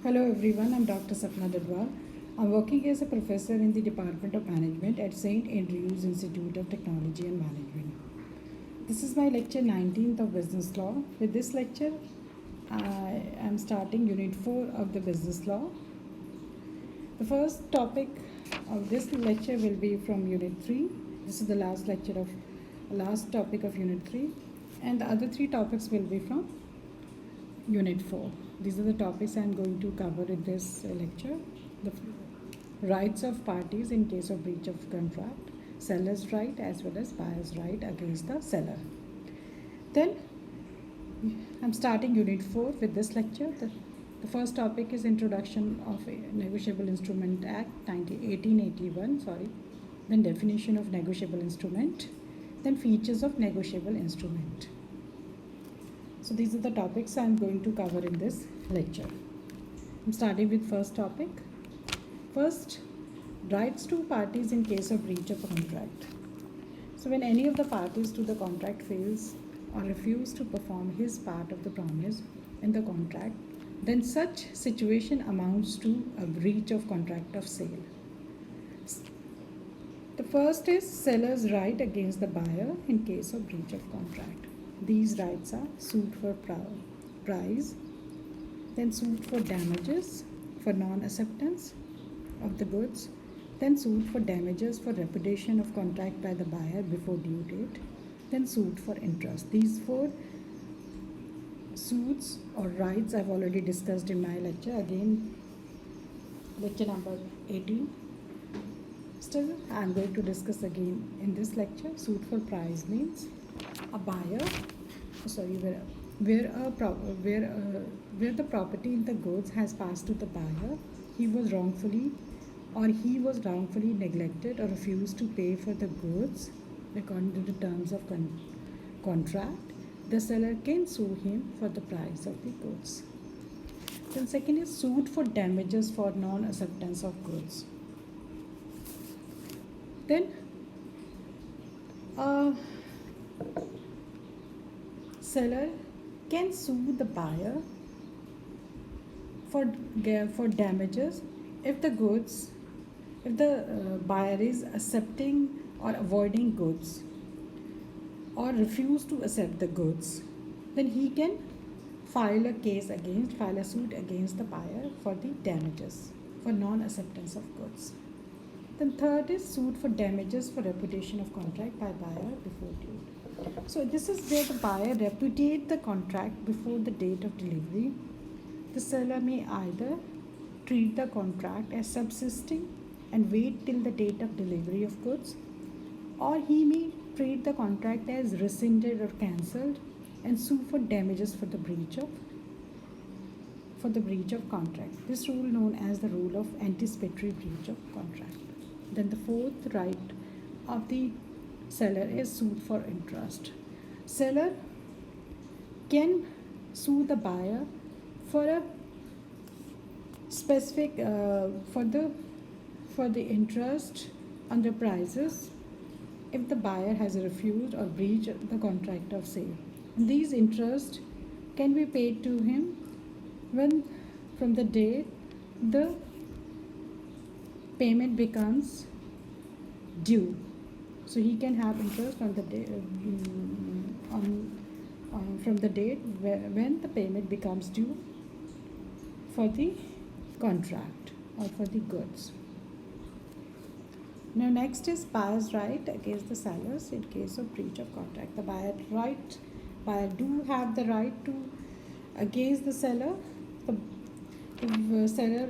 Hello everyone, I'm Dr. Sapna Dadwal. I'm working as a professor in the Department of Management at St. Andrews Institute of Technology and Management. This is my lecture 19th of Business Law. With this lecture, I am starting Unit 4 of the Business Law. The first topic of this lecture will be from Unit 3. This is the last topic of Unit 3, and the other three topics will be from Unit 4. These are the topics I am going to cover in this lecture. The rights of parties in case of breach of contract, seller's right as well as buyer's right against the seller. Then I'm starting Unit 4 with this lecture. The first topic is Introduction of a Negotiable Instrument Act 1881, then definition of negotiable instrument, then features of negotiable instrument. So these are the topics I am going to cover in this lecture. I'm starting with first topic. First, rights to parties in case of breach of contract. So when any of the parties to the contract fails or refuses to perform his part of the promise in the contract, then such situation amounts to a breach of contract of sale. The first is seller's right against the buyer in case of breach of contract. These rights are suit for price, then suit for damages for non-acceptance of the goods, then suit for damages for repudiation of contract by the buyer before due date, then suit for interest. These four suits or rights I've already discussed in my lecture. Again, lecture number 18. Still, I'm going to discuss again in this lecture. Suit for price means a buyer, where the property in the goods has passed to the buyer, he was wrongfully neglected or refused to pay for the goods according to the terms of contract. The seller can sue him for the price of the goods. Then second is suit for damages for non-acceptance of goods. Then seller can sue the buyer for damages if the buyer is accepting or avoiding goods or refuse to accept the goods, then he can file a suit against the buyer for the damages for non-acceptance of goods. Then third is suit for damages for repudiation of contract by buyer before due. So this is where the buyer repudiate the contract before the date of delivery. The seller may either treat the contract as subsisting and wait till the date of delivery of goods, or he may treat the contract as rescinded or cancelled and sue for damages for the breach of contract. This rule known as the rule of anticipatory breach of contract. Then the fourth right of the seller is suit for interest. Seller can sue the buyer for a specific for the interest on the prices if the buyer has refused or breached the contract of sale. These interest can be paid to him when from the date the payment becomes due. So he can have interest on the day from the date when the payment becomes due for the contract or for the goods. Now next is buyer's right against the sellers in case of breach of contract. The buyer do have the right to against the seller. The seller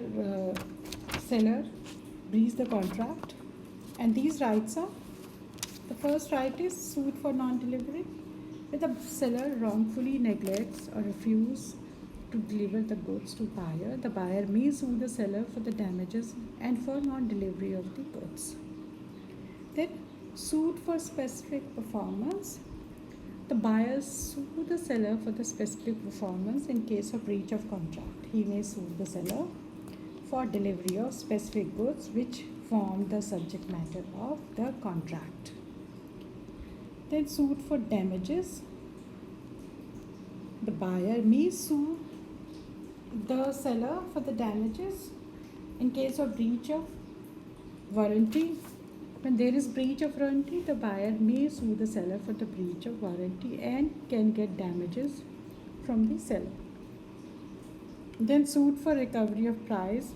breached the contract, and these rights are: the first right is suit for non-delivery. If the seller wrongfully neglects or refuses to deliver the goods to buyer, the buyer may sue the seller for the damages and for non-delivery of the goods. Then suit for specific performance. The buyer sue the seller for the specific performance in case of breach of contract. He may sue the seller for delivery of specific goods which form the subject matter of the contract. Then suit for damages. The buyer may sue the seller for the damages in case of breach of warranty. When there is breach of warranty, the buyer may sue the seller for the breach of warranty and can get damages from the seller. Then suit for recovery of price.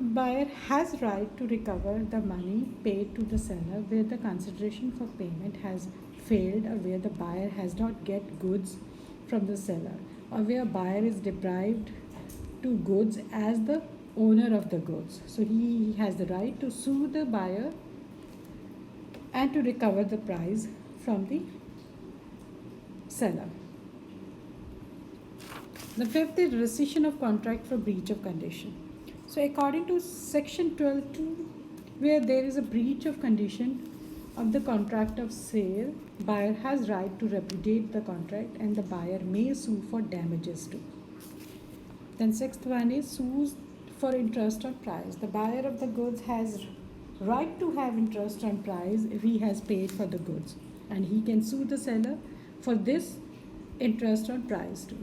Buyer has right to recover the money paid to the seller where the consideration for payment has failed or where the buyer has not get goods from the seller or where buyer is deprived to goods as the owner of the goods. So he has the right to sue the buyer and to recover the price from the seller. The fifth is rescission of contract for breach of condition. So according to section 12.2, where there is a breach of condition of the contract of sale, buyer has right to repudiate the contract and the buyer may sue for damages too. Then sixth one is sues for interest on price. The buyer of the goods has right to have interest on price if he has paid for the goods, and he can sue the seller for this interest on price too.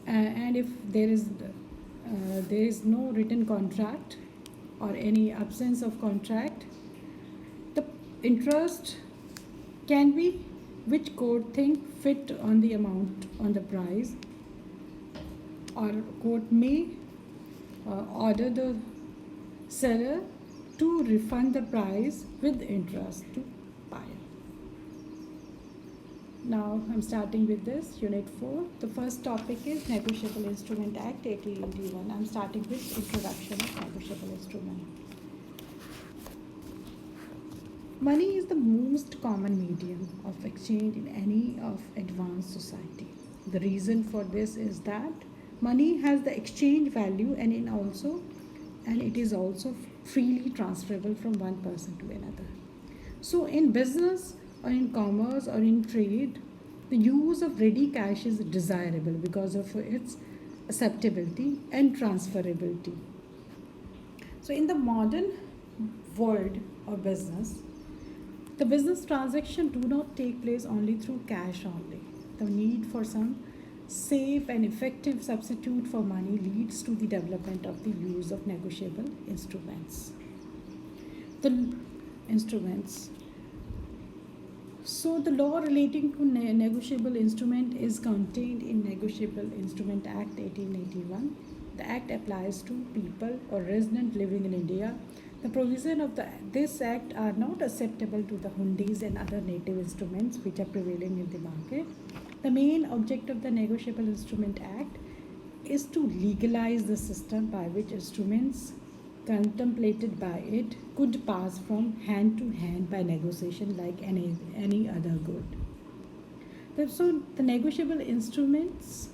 And if there is no written contract or any absence of contract, the interest can be which court think fit on the amount on the price, or court may order the seller to refund the price with interest to buyer. Now I'm starting with this unit 4. The first topic is Negotiable Instrument Act 1881. I'm starting with introduction of negotiable instrument. Money is the most common medium of exchange in any of advanced society. The reason for this is that money has the exchange value and it is also freely transferable from one person to another. So in business or in commerce or in trade, the use of ready cash is desirable because of its acceptability and transferability. So in the modern world of business, the business transaction do not take place only through cash only. The need for some safe and effective substitute for money leads to the development of the use of negotiable instruments. So the law relating to negotiable instrument is contained in Negotiable Instrument Act 1881. The act applies to people or resident living in India. The provisions of this act are not acceptable to the hundis and other native instruments which are prevailing in the market. The main object of the Negotiable Instrument Act is to legalize the system by which instruments contemplated by it could pass from hand to hand by negotiation like any other good. So the Negotiable Instruments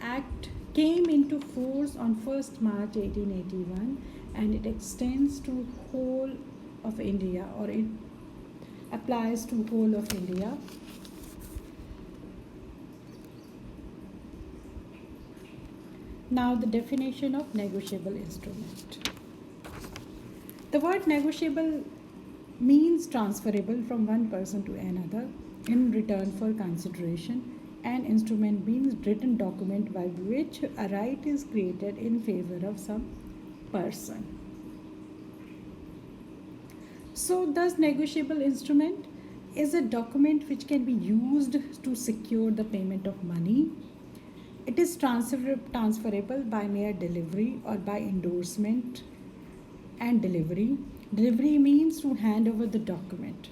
Act came into force on 1st March 1881 and it extends to whole of India, or it applies to whole of India. Now the definition of negotiable instrument. The word negotiable means transferable from one person to another in return for consideration, and instrument means written document by which a right is created in favor of some person. So thus negotiable instrument is a document which can be used to secure the payment of money. It is transferable by mere delivery or by endorsement and delivery. Delivery means to hand over the document.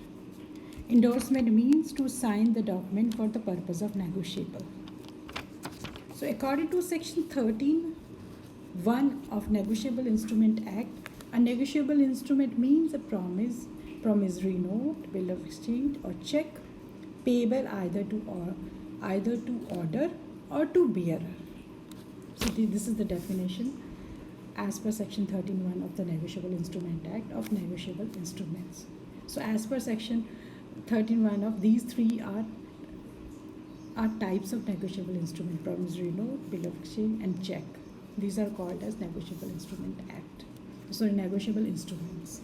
Endorsement means to sign the document for the purpose of negotiable. So according to section 13(1) of Negotiable Instrument Act, a negotiable instrument means a promise, promissory note, bill of exchange or check payable either to order or to bearer. So this is the definition as per section 13(1) of the Negotiable Instrument Act of negotiable instruments. So as per section 13(1) of these three are types of negotiable instrument: promissory note, bill of exchange and check. These are called as Negotiable Instrument Act. So negotiable instruments.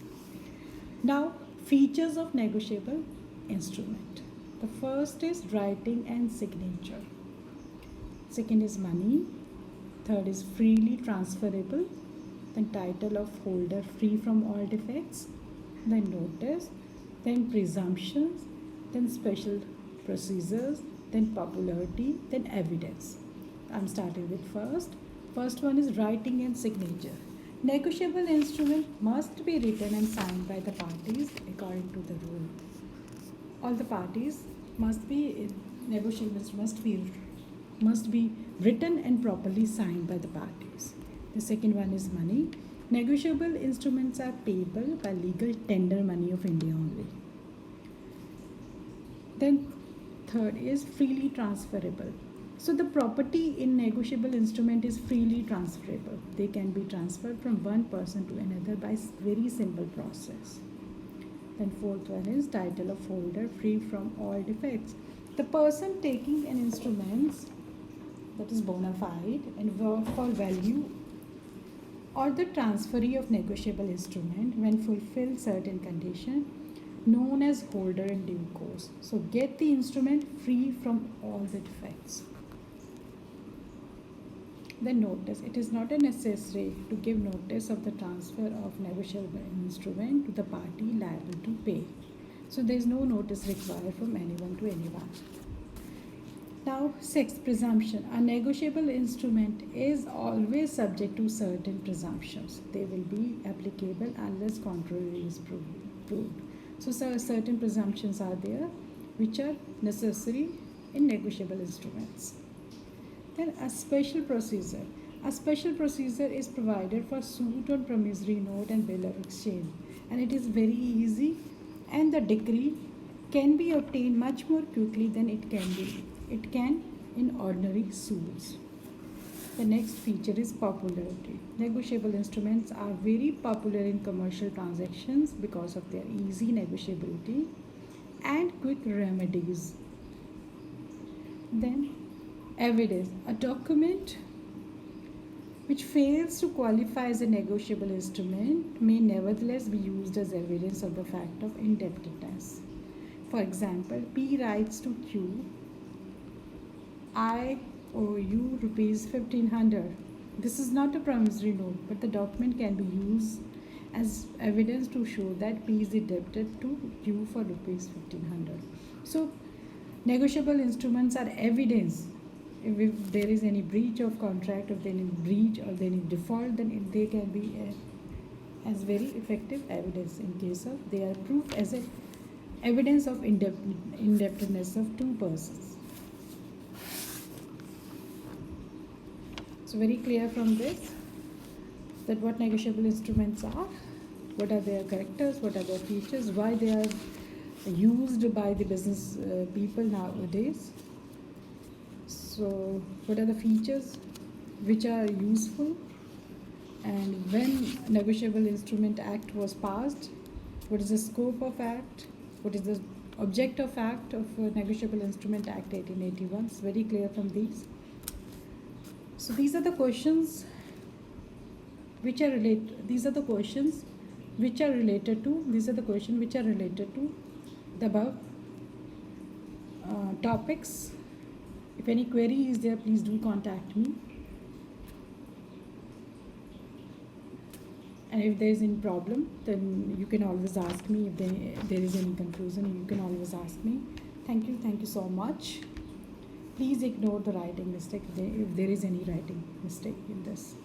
Now features of negotiable instrument. The first is writing and signature. Second is money. Third is freely transferable. Then title of holder free from all defects. Then notice. Then presumptions. Then special procedures. Then popularity. Then evidence. I'm starting with first. First one is writing and signature. Negotiable instrument must be written and signed by the parties according to the rule. All the parties must be negotiable must be written and properly signed by the parties. The second one is money. Negotiable instruments are payable by legal tender money of India only. Then third is freely transferable. So the property in negotiable instrument is freely transferable. They can be transferred from one person to another by very simple process. Then fourth one is title of holder free from all defects. The person taking an instrument that is bona fide and for value or the transferee of negotiable instrument when fulfill certain condition known as holder in due course. So get the instrument free from all the defects. Then notice, it is not necessary to give notice of the transfer of negotiable instrument to the party liable to pay. So there is no notice required from anyone to anyone. Now, sixth, presumption. A negotiable instrument is always subject to certain presumptions. They will be applicable unless contrary is proved. So certain presumptions are there which are necessary in negotiable instruments. Then a special procedure. A special procedure is provided for suit on promissory note and bill of exchange, and it is very easy, and the decree can be obtained much more quickly than it can in ordinary suits. The next feature is popularity. Negotiable instruments are very popular in commercial transactions because of their easy negotiability and quick remedies. Then evidence. A document which fails to qualify as a negotiable instrument may nevertheless be used as evidence of the fact of indebtedness. For example, P writes to Q, I owe you rupees 1500. This is not a promissory note, but the document can be used as evidence to show that P is indebted to Q for rupees 1500. So, negotiable instruments are evidence. If there is any breach of contract, if there is any breach or there is default, then they can be as very effective evidence in case of they are proof as a evidence of indebtedness of two persons. So very clear from this that what negotiable instruments are, what are their characters, what are their features, why they are used by the business people nowadays. So what are the features which are useful, and when Negotiable Instrument Act was passed, what is the scope of act, what is the object of act of Negotiable Instrument Act 1881. It's very clear from these. So these are the questions which are related. These are the questions which are related to. These are the questions which are related to the above topics. If any query is there, please do contact me. And if there is any problem, then you can always ask me. If there is any confusion, you can always ask me. Thank you so much. Please ignore the writing mistake if there is any writing mistake in this.